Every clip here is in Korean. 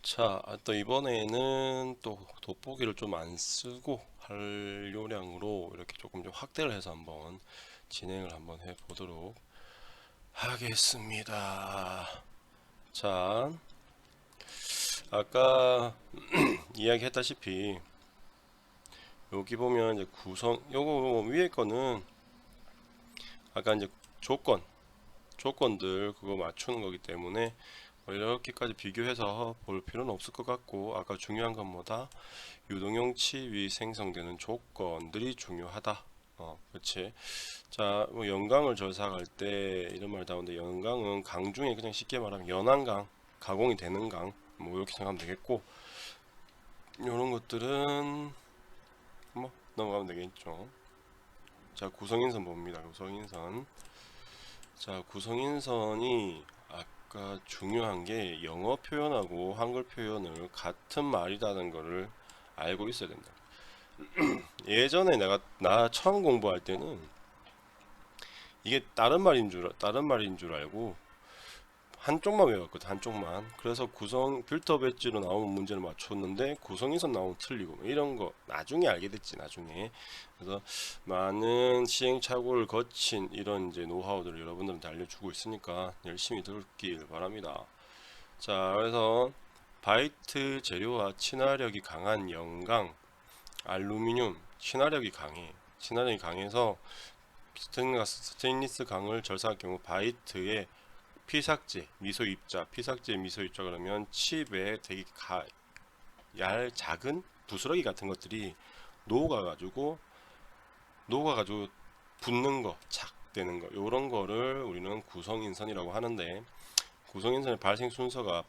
자, 또 이번에는 또 돋보기를 좀 안 쓰고 할 요량으로 이렇게 조금 좀 확대를 해서 한번 진행을 한번 해 보도록 하겠습니다. 자, 아까 이야기했다시피 여기 보면 이제 요거 위에 거는 아까 이제 조건들 그거 맞추는 거기 때문에 이렇게까지 비교해서 볼 필요는 없을 것 같고, 아까 중요한 건 뭐다? 유동형 칩이 생성되는 조건들이 중요하다. 그렇지. 자, 뭐 연강을 절삭할 때 이런 말 나오는데, 연강은 강 중에 그냥 쉽게 말하면 연한 강, 가공이 되는 강, 뭐 이렇게 생각하면 되겠고, 이런 것들은 뭐 넘어가면 되겠죠. 자, 구성인선 봅니다. 구성인선. 자, 구성인선이 아까 중요한 게 영어 표현하고 한글 표현을 같은 말이라는 거를 알고 있어야 된다. 예전에 나 처음 공부할 때는 이게 다른 말인 줄 알고 한쪽만 외웠거든. 한쪽만. 그래서 빌터 배지로 나오는 문제를 맞췄는데 구성인선 나오면 틀리고 뭐 이런 거 나중에 알게 됐지. 나중에. 그래서 많은 시행착오를 거친 이런 이제 노하우들을 여러분들한테 알려주고 있으니까 열심히 들길 바랍니다. 자, 그래서 바이트 재료와 친화력이 강한 영강, 알루미늄, 친화력이 강해서 스테인리스 강을 절삭할 경우 바이트의 피삭제 미소 입자 그러면 칩에 되게 작은 부스러기 같은 것들이 녹아가지고 붙는 거, 착 되는 거, 요런 거를 우리는 구성인선이라고 하는데, 구성인선의 발생 순서가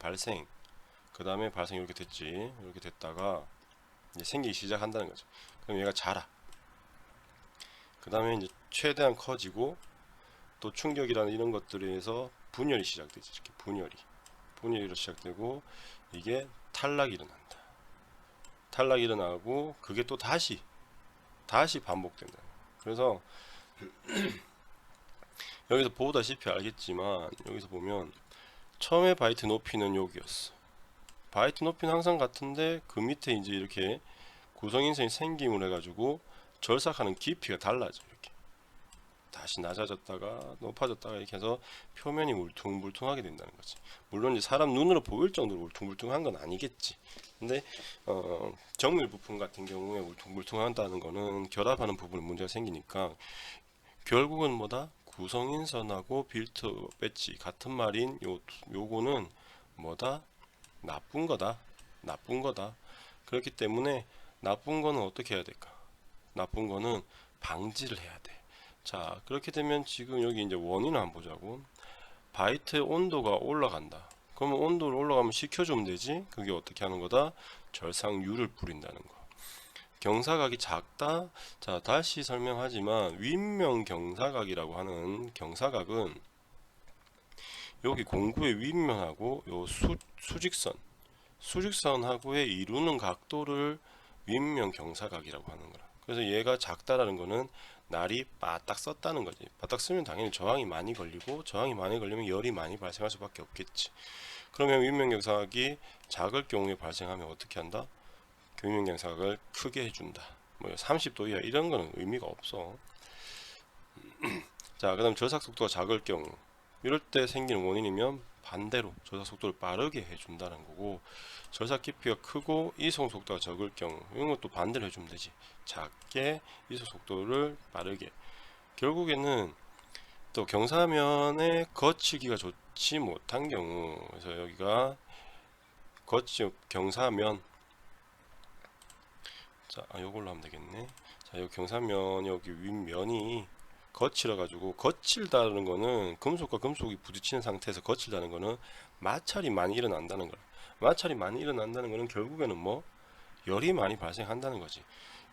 그 다음에 발생 이렇게 됐지. 이렇게 됐다가 이제 생기기 시작한다는 거죠. 그럼 얘가 자라. 그 다음에 이제 최대한 커지고, 또 충격이라는 이런 것들에 의해서 분열이 시작되지. 이렇게 분열이 시작되고, 이게 탈락이 일어난다. 탈락이 일어나고, 그게 또 다시 반복된다. 그래서 여기서 보다시피 알겠지만, 여기서 보면 처음에 바이트 높이는 여기였어. 바이트 높이는 항상 같은데 그 밑에 이제 이렇게 구성인선이 생김을 해가지고 절삭하는 깊이가 달라져. 이렇게 다시 낮아졌다가 높아졌다가 이렇게 해서 표면이 울퉁불퉁하게 된다는 거지. 물론 이제 사람 눈으로 보일 정도로 울퉁불퉁한 건 아니겠지. 근데 정밀 부품 같은 경우에 울퉁불퉁한다는 거는 결합하는 부분에 문제가 생기니까, 결국은 뭐다? 구성인선하고 빌트 배지 같은 말인 요거는 뭐다? 나쁜 거다. 나쁜 거다. 그렇기 때문에 나쁜 거는 어떻게 해야 될까? 나쁜 거는 방지를 해야 돼. 자, 그렇게 되면 지금 여기 이제 원인을 한번 보자고. 바이트의 온도가 올라간다. 그러면 온도를 올라가면 식혀주면 되지? 그게 어떻게 하는 거다? 절삭유를 뿌린다는 거. 경사각이 작다? 자, 다시 설명하지만 윗면 경사각이라고 하는 경사각은 여기 공구의 윗면하고 요 수직선하고의 이루는 각도를 윗면 경사각이라고 하는 거라. 그래서 얘가 작다라는 거는 날이 바닥 썼다는 거지. 바닥 쓰면 당연히 저항이 많이 걸리고, 저항이 많이 걸리면 열이 많이 발생할 수밖에 없겠지. 그러면 윗면 경사각이 작을 경우에 발생하면 어떻게 한다? 윗면 경사각을 크게 해준다. 뭐 30도 이하 이런 거는 의미가 없어. 자, 그 다음 절삭 속도가 작을 경우, 이럴 때 생기는 원인이면 반대로 절삭 속도를 빠르게 해준다는 거고, 절삭 깊이가 크고 이송 속도가 적을 경우, 이런 것도 반대로 해주면 되지. 작게 이송 속도를 빠르게. 결국에는 또 경사면에 거치기가 좋지 못한 경우, 그래서 여기가 경사면, 자, 요걸로 하면 되겠네. 자, 여기 경사면, 여기 윗면이 거칠어 가지고, 거칠다는 거는 금속과 금속이 부딪히는 상태에서 거칠다는 거는 마찰이 많이 일어난다는 거야. 마찰이 많이 일어난다는 거는 결국에는 뭐 열이 많이 발생한다는 거지.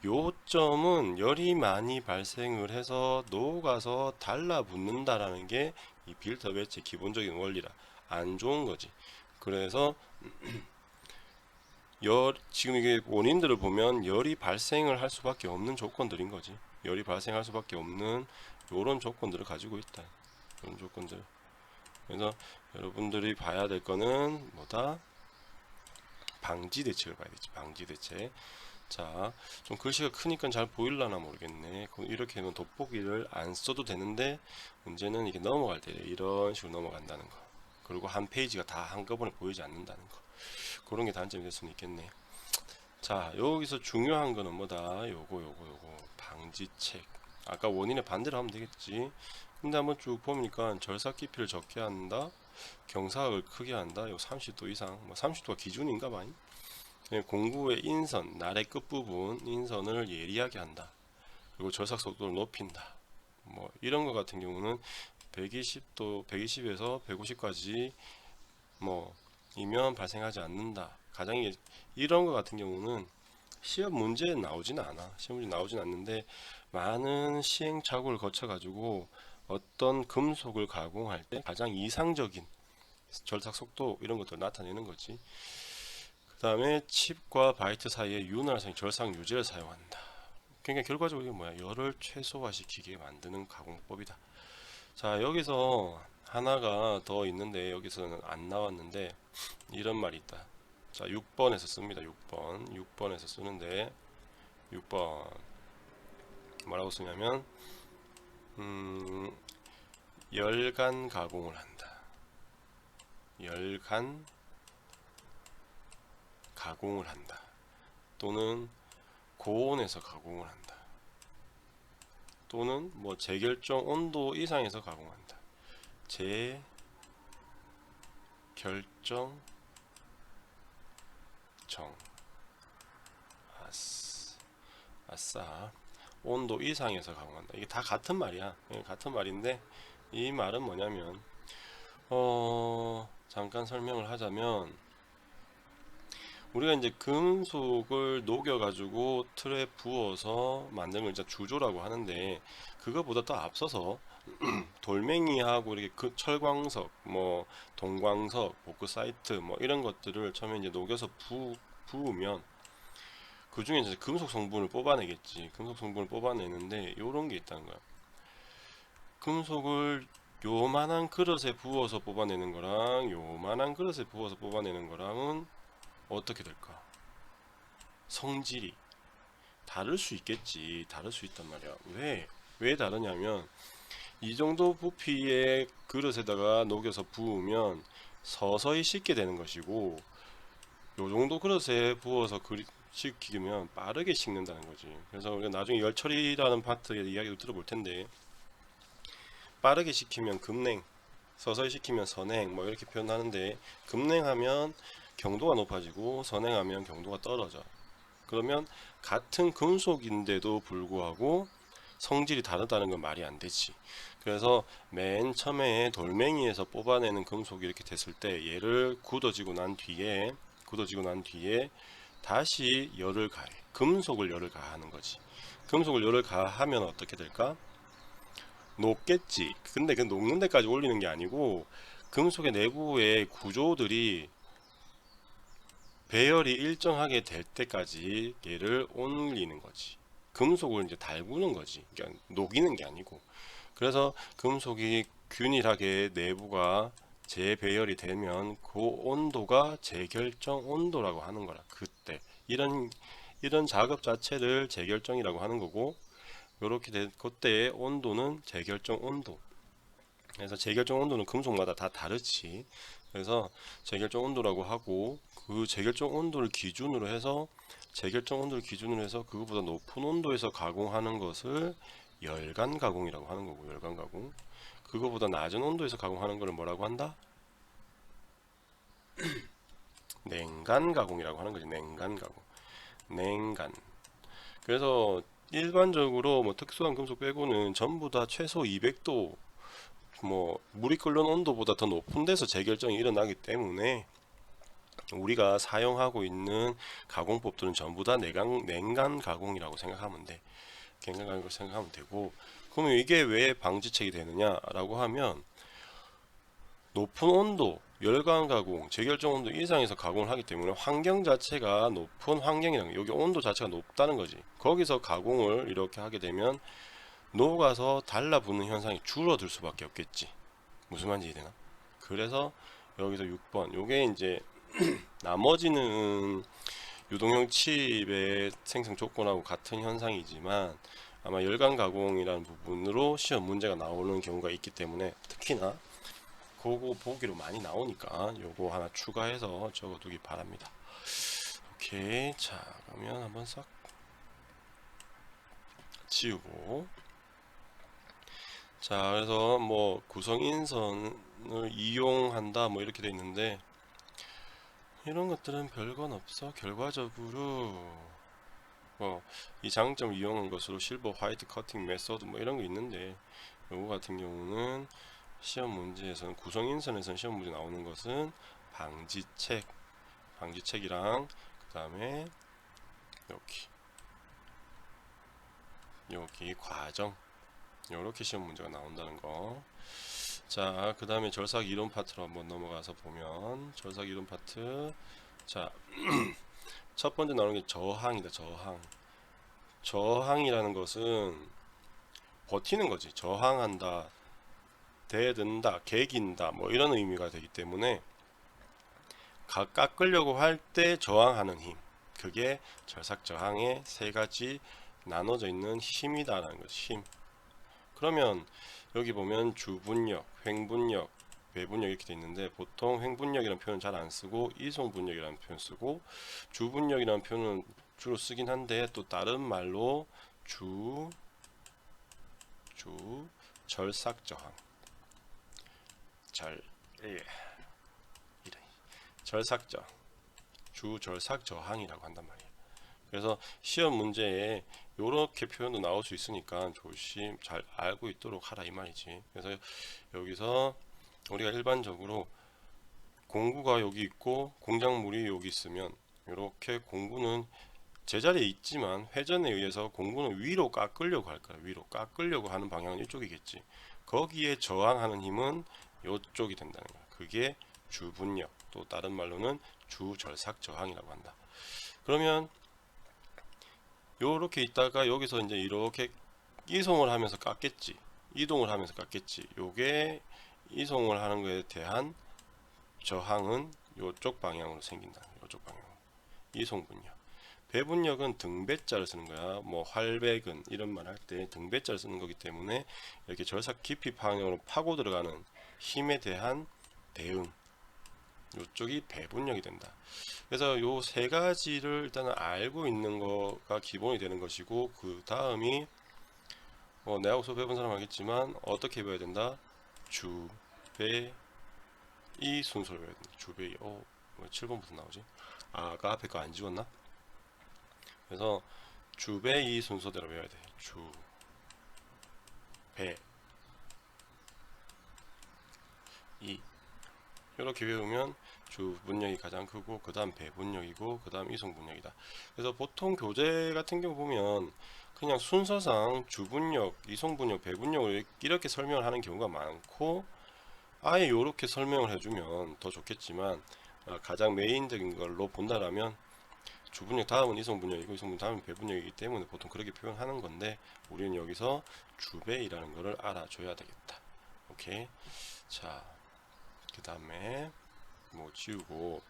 요점은 열이 많이 발생을 해서 녹아서 달라붙는다라는 게 이 빌터 배치의 기본적인 원리라. 안 좋은 거지. 그래서 지금 이게 원인들을 보면 열이 발생을 할 수밖에 없는 조건들인 거지. 열이 발생할 수밖에 없는 요런 조건들을 가지고 있다. 이런 조건들. 그래서 여러분들이 봐야 될 거는 뭐다? 방지 대책을 봐야 되지. 방지 대책. 자, 좀 글씨가 크니까 잘 보일라나 모르겠네. 이렇게는 돋보기를 안 써도 되는데 문제는 이게 넘어갈 때 이런 식으로 넘어간다는 거. 그리고 한 페이지가 다 한꺼번에 보이지 않는다는 거. 그런 게 단점이 될 수는 있겠네. 자, 여기서 중요한 거는 뭐다? 요거 방지책. 아까 원인의 반대로 하면 되겠지. 근데 한번 쭉 보니까 절삭 깊이를 적게 한다, 경사각을 크게 한다. 요 30도 이상, 뭐 30도가 기준인가 봐요. 공구의 인선, 날의 끝부분 인선을 예리하게 한다. 그리고 절삭 속도를 높인다. 뭐 이런 거 같은 경우는 120도, 120에서 150까지 뭐 이면 발생하지 않는다. 가장 이런 거 같은 경우는 시험 문제에 나오진 않아. 시험 문제 나오진 않는데 많은 시행착오를 거쳐 가지고 어떤 금속을 가공할 때 가장 이상적인 절삭 속도 이런 것들을 나타내는 거지. 그 다음에 칩과 바이트 사이에 윤활성 절삭 유제를 사용한다. 그러니까 결과적으로 이게 뭐야? 열을 최소화시키게 만드는 가공법이다. 자, 여기서 하나가 더 있는데 여기서는 안 나왔는데 이런 말이 있다. 자, 6번에서 씁니다. 6번에서 쓰는데 6번 뭐라고 쓰냐면 열간 가공을 한다. 열간 가공을 한다. 또는 고온에서 가공을 한다. 또는 뭐 재결정 온도 이상에서 가공한다. 재결정 정 아싸 온도 이상에서 가공한다. 이게 다 같은 말이야. 같은 말인데 이 말은 뭐냐면 잠깐 설명을 하자면 우리가 이제 금속을 녹여 가지고 틀에 부어서 만든 걸 이제 주조라고 하는데 그거보다 더 앞서서 돌멩이하고 이렇게 철광석, 뭐 동광석, 보크사이트 뭐 이런 것들을 처음에 이제 녹여서 부으면 그 중에 이제 금속 성분을 뽑아내겠지. 금속 성분을 뽑아내는데 요런 게 있다는 거야. 금속을 요만한 그릇에 부어서 뽑아내는 거랑 요만한 그릇에 부어서 뽑아내는 거랑은 어떻게 될까? 성질이 다를 수 있겠지. 다를 수 있단 말이야. 왜 다르냐면 이 정도 부피의 그릇에다가 녹여서 부으면 서서히 식게 되는 것이고 요 정도 그릇에 부어서 식히면 빠르게 식는다는 거지. 그래서 우리가 나중에 열처리라는 파트의 이야기도 들어볼 텐데 빠르게 식히면 급냉, 서서히 식히면 선행 뭐 이렇게 표현하는데 급냉하면 경도가 높아지고 선행하면 경도가 떨어져. 그러면 같은 금속인데도 불구하고 성질이 다르다는 건 말이 안 되지. 그래서 맨 처음에 돌멩이에서 뽑아내는 금속이 이렇게 됐을 때 얘를 굳어지고 난 뒤에 다시 열을 가해. 금속을 열을 가하는 거지. 금속을 열을 가하면 어떻게 될까? 녹겠지. 근데 그 녹는 데까지 올리는 게 아니고 금속의 내부의 구조들이 배열이 일정하게 될 때까지 얘를 올리는 거지. 금속을 이제 달구는 거지. 그러니까 녹이는 게 아니고. 그래서 금속이 균일하게 내부가 재배열이 되면 그 온도가 재결정 온도라고 하는 거라. 그때 이런 작업 자체를 재결정이라고 하는 거고, 요렇게 된 그때의 온도는 재결정 온도. 그래서 재결정 온도는 금속마다 다 다르지. 그래서 재결정 온도라고 하고 그 재결정 온도를 기준으로 해서 그거보다 높은 온도에서 가공하는 것을 열간 가공이라고 하는 거고, 열간 가공. 그거보다 낮은 온도에서 가공하는 것을 뭐라고 한다? 냉간 가공이라고 하는 거지. 냉간 가공. 냉간. 그래서 일반적으로 뭐 특수한 금속 빼고는 전부 다 최소 200도 뭐 물이 끓는 온도보다 더 높은 데서 재결정이 일어나기 때문에 우리가 사용하고 있는 가공법들은 전부 다 냉간 가공이라고 생각하면 돼. 냉간 가공이라고 생각하면 되고, 그러면 이게 왜 방지책이 되느냐라고 하면 높은 온도, 열간 가공, 재결정 온도 이상에서 가공을 하기 때문에 환경 자체가 높은 환경이라는 거, 여기 온도 자체가 높다는 거지. 거기서 가공을 이렇게 하게 되면 녹아서 달라붙는 현상이 줄어들 수밖에 없겠지. 무슨 말인지 이해되나? 그래서 여기서 6번 요게 이제 나머지는 유동형 칩의 생성 조건하고 같은 현상이지만 아마 열간 가공이라는 부분으로 시험 문제가 나오는 경우가 있기 때문에 특히나 그거 보기로 많이 나오니까 요거 하나 추가해서 적어두기 바랍니다. 오케이. 자, 그러면 한번 싹 지우고, 자, 그래서 뭐 구성인선을 이용한다 뭐 이렇게 돼 있는데 이런 것들은 별건 없어. 결과적으로 이 장점을 이용한 것으로 실버 화이트 커팅 메소드 뭐 이런 거 있는데, 요거 같은 경우는 시험 문제에서는 구성인선에서는 시험 문제 나오는 것은 방지책이랑 그 다음에 여기 과정, 요렇게 시험 문제가 나온다는 거. 자, 그 다음에 절삭 이론 파트로 한번 넘어가서 보면, 절삭 이론 파트, 자 첫 번째 나오는 게 저항이다. 저항이라는 것은 버티는 거지. 저항한다, 대든다, 개긴다 뭐 이런 의미가 되기 때문에 깎으려고 할 때 저항하는 힘, 그게 절삭 저항의 세 가지 나눠져 있는 힘이다라는 거지. 힘. 그러면 여기 보면 주분력, 횡분력, 배분력 이렇게 돼 있는데, 보통 횡분력이라는 표현 잘 안 쓰고 이송분력이라는 표현 쓰고, 주분력이라는 표현은 주로 쓰긴 한데 또 다른 말로 절삭 저항, 이래 절삭 저항, 주절삭 저항이라고 한단 말이에요. 그래서 시험 문제에 이렇게 표현도 나올 수 있으니까 조심 잘 알고 있도록 하라 이 말이지. 그래서 여기서 우리가 일반적으로 공구가 여기 있고 공작물이 여기 있으면, 이렇게 공구는 제자리에 있지만 회전에 의해서 공구는 위로 깎으려고 할 거야. 위로 깎으려고 하는 방향은 이쪽이겠지. 거기에 저항하는 힘은 이쪽이 된다는 거야. 그게 주분력, 또 다른 말로는 주절삭 저항이라고 한다. 그러면 요렇게 있다가 여기서 이제 이렇게 이송을 하면서 깎겠지, 이동을 하면서 깎겠지. 요게 이송을 하는 것에 대한 저항은 요쪽 방향으로 생긴다. 요쪽 방향으로. 이송분력. 배분력은 등배자를 쓰는 거야. 뭐 활배근 이런 말 할 때 등배자를 쓰는 거기 때문에 이렇게 절삭 깊이 방향으로 파고 들어가는 힘에 대한 대응, 요쪽이 배분력이 된다. 그래서 요 세 가지를 일단은 알고 있는 거가 기본이 되는 것이고, 그 다음이 내하고 수업해본 사람 알겠지만 어떻게 배워야 된다? 주, 배, 이 순서로 배워야 된다. 주, 배, 이. 왜 7번부터 나오지? 아까 앞에 거 안 지웠나? 그래서 주, 배, 이 순서대로 외워야 돼. 주, 배, 이. 이렇게 외우면 주분력이 가장 크고, 그 다음 배분력이고, 그 다음 이송분력이다. 그래서 보통 교재 같은 경우 보면 그냥 순서상 주분력, 이송분력, 배분력을 이렇게 설명을 하는 경우가 많고, 아예 이렇게 설명을 해주면 더 좋겠지만, 가장 메인적인 걸로 본다라면 주분력 다음은 이송분력이고 이송분력 다음은 배분력이기 때문에 보통 그렇게 표현하는 건데, 우리는 여기서 주배이라는 것을 알아줘야 되겠다. 오케이. 자, 그 다음에 뭐 지우고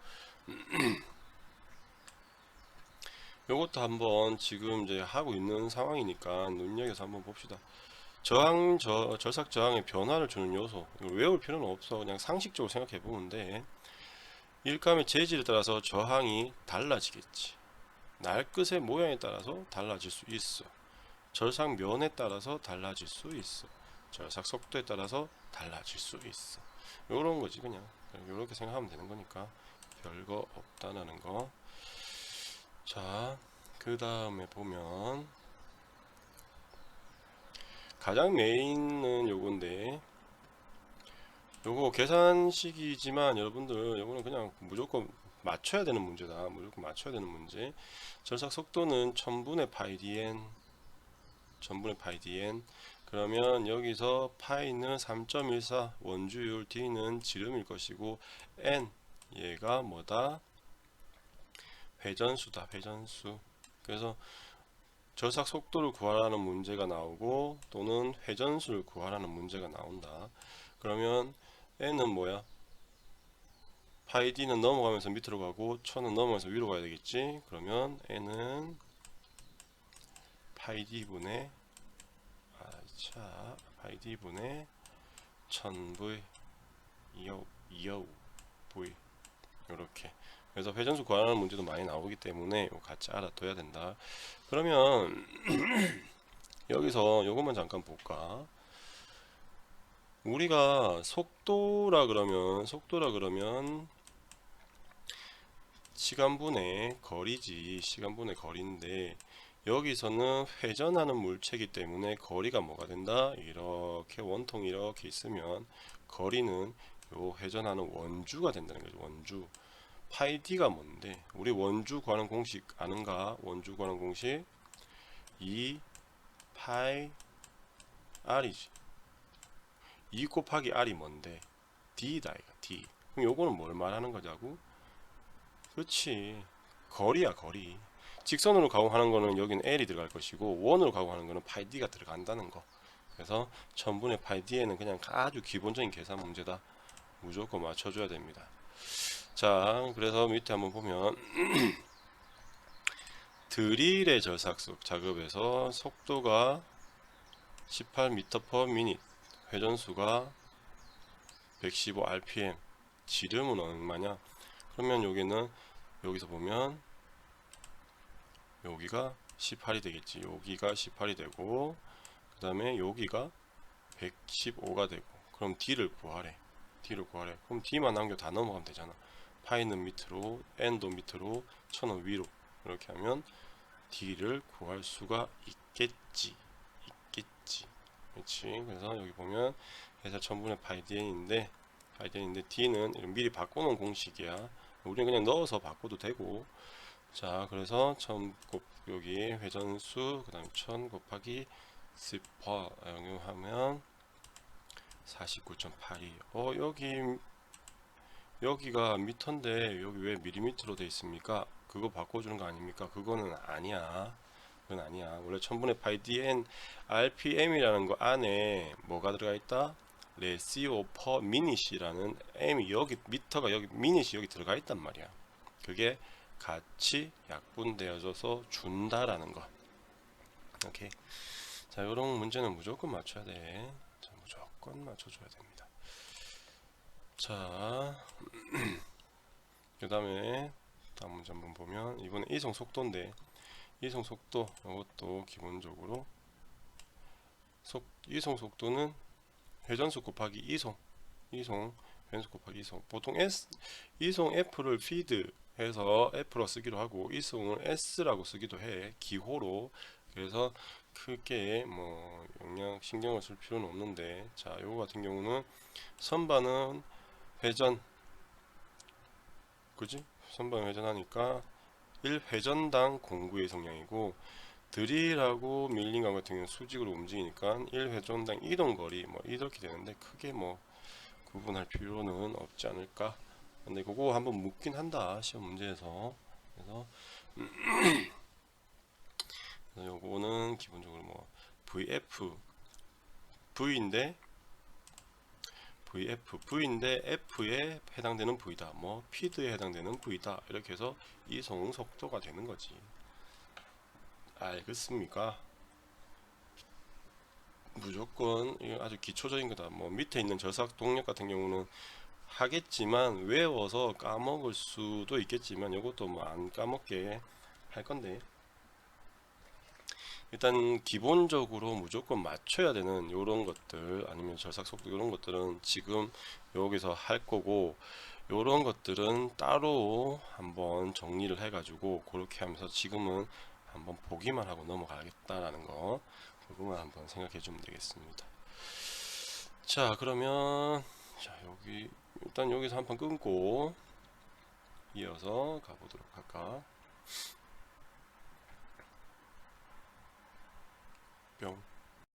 요것도 한번 지금 이제 하고 있는 상황이니까 눈여겨서 한번 봅시다. 절삭 저항의 변화를 주는 요소, 이걸 외울 필요는 없어. 그냥 상식적으로 생각해 보면 돼. 일감의 재질에 따라서 저항이 달라지겠지. 날끝의 모양에 따라서 달라질 수 있어. 절삭 면에 따라서 달라질 수 있어. 절삭 속도에 따라서 달라질 수 있어. 요런 거지. 그냥 요렇게 생각하면 되는 거니까 별거 없다는 거. 자, 그 다음에 보면 가장 메인은 요건데, 요거 계산식이지만 여러분들 요거는 그냥 무조건 맞춰야 되는 문제다. 무조건 맞춰야 되는 문제. 절삭 속도는 1000분의 파이 dn, 1000분의 파이 dn. 그러면 여기서 파이는 3.14, 원주율, d는 지름일 것이고, n 얘가 뭐다? 회전수다. 회전수. 그래서 절삭 속도를 구하라는 문제가 나오고, 또는 회전수를 구하라는 문제가 나온다. 그러면 n은 뭐야? 파이 d는 넘어가면서 밑으로 가고 1000은 넘어가면서 위로 가야 되겠지. 그러면 n은 파이 d분의 파이 d분의 1000v 255 v 이렇게. 그래서 회전수 구하는 문제도 많이 나오기 때문에 이거 같이 알아둬야 된다. 그러면 여기서 요것만 잠깐 볼까. 우리가 속도라 그러면 시간분의 거리지. 시간분의 거리인데 여기서는 회전하는 물체이기 때문에 거리가 뭐가 된다? 이렇게 원통이 이렇게 있으면 거리는 요 회전하는 원주가 된다는 거죠. 원주. 파이 d가 뭔데? 우리 원주 구하는 공식 아는가? 원주 구하는 공식 2 파이 r이지. 2 곱하기 r이 뭔데? d다 이거 d. 그럼 요거는 뭘 말하는 거냐고? 그렇지. 거리야 거리. 직선으로 가공하는 거는 여기는 l이 들어갈 것이고 원으로 가공하는 거는 파이 d가 들어간다는 거. 그래서 1000분의 파이 d에는 그냥 아주 기본적인 계산 문제다. 무조건 맞춰줘야 됩니다. 자, 그래서 밑에 한번 보면 드릴의 절삭속 작업에서 속도가 18m/min, 회전수가 115rpm, 지름은 얼마냐? 그러면 여기는 여기서 보면 여기가 18이 되겠지. 여기가 18이 되고 그 다음에 여기가 115가 되고 그럼 D를 구하래. 그럼 D만 남겨 다 넘어가면 되잖아. 파이는 밑으로 N도 밑으로 1000은 위로 이렇게 하면 D를 구할 수가 있겠지. 그렇지. 그래서 여기 보면 회사 1000분의 파이 dn인데 D는 미리 바꿔놓은 공식이야. 우리는 그냥 넣어서 바꿔도 되고. 자, 그래서 1000 여기 회전수 그 다음에 1000 곱하기 10% 응용하면 49.82. 여기가 미터인데 여기 왜 밀리미터로 되어 있습니까? 그거 바꿔주는 거 아닙니까? 그건 아니야. 원래 1000분의 파이 dn rpm이라는 거 안에 뭐가 들어가 있다? 레시오 퍼 미닛이라는 m이 여기 미터가 여기 미닛이 여기 들어가 있단 말이야. 그게 같이 약분되어져서 준다라는 거. 오케이. 자, 이런 문제는 무조건 맞춰야 돼. 자, 무조건 맞춰줘야 됩니다. 자, 그 다음에 다음 문제 한번 보면 이번에 이송 속도인데 이송 속도 이것도 기본적으로 이송 속도는 회전수 곱하기 이송 회전수 곱하기 이송. 보통 이송 F를 feed 해서 F로 쓰기도 하고 이송을 S라고 쓰기도 해. 기호로. 그래서 크게 뭐 영향 신경을 쓸 필요는 없는데, 자, 요거 같은 경우는 선반은 회전, 그지? 선반 회전하니까 1회전당 공구의 성량이고, 드릴하고 밀링감 같은 경우는 수직으로 움직이니까 1회전당 이동거리 뭐 이렇게 되는데 크게 뭐 구분할 필요는 없지 않을까. 근데 그거 한번 묻긴 한다 시험 문제에서. 그래서 요거는 기본적으로 뭐 V인데 F에 해당되는 V다, 뭐 피드에 해당되는 V다, 이렇게 해서 이송 속도가 되는 거지. 알겠습니까? 무조건 이거 아주 기초적인 거다. 뭐 밑에 있는 절삭 동력 같은 경우는 하겠지만 외워서 까먹을 수도 있겠지만 이것도 뭐 안 까먹게 할 건데, 일단 기본적으로 무조건 맞춰야 되는 요런 것들, 아니면 절삭 속도 이런 것들은 지금 여기서 할 거고, 요런 것들은 따로 한번 정리를 해 가지고 그렇게 하면서 지금은 한번 보기만 하고 넘어가겠다라는 거, 그거만 한번 생각해 주면 되겠습니다. 자, 그러면 자, 여기 일단 여기서 한번 끊고 이어서 가보도록 할까. 뿅.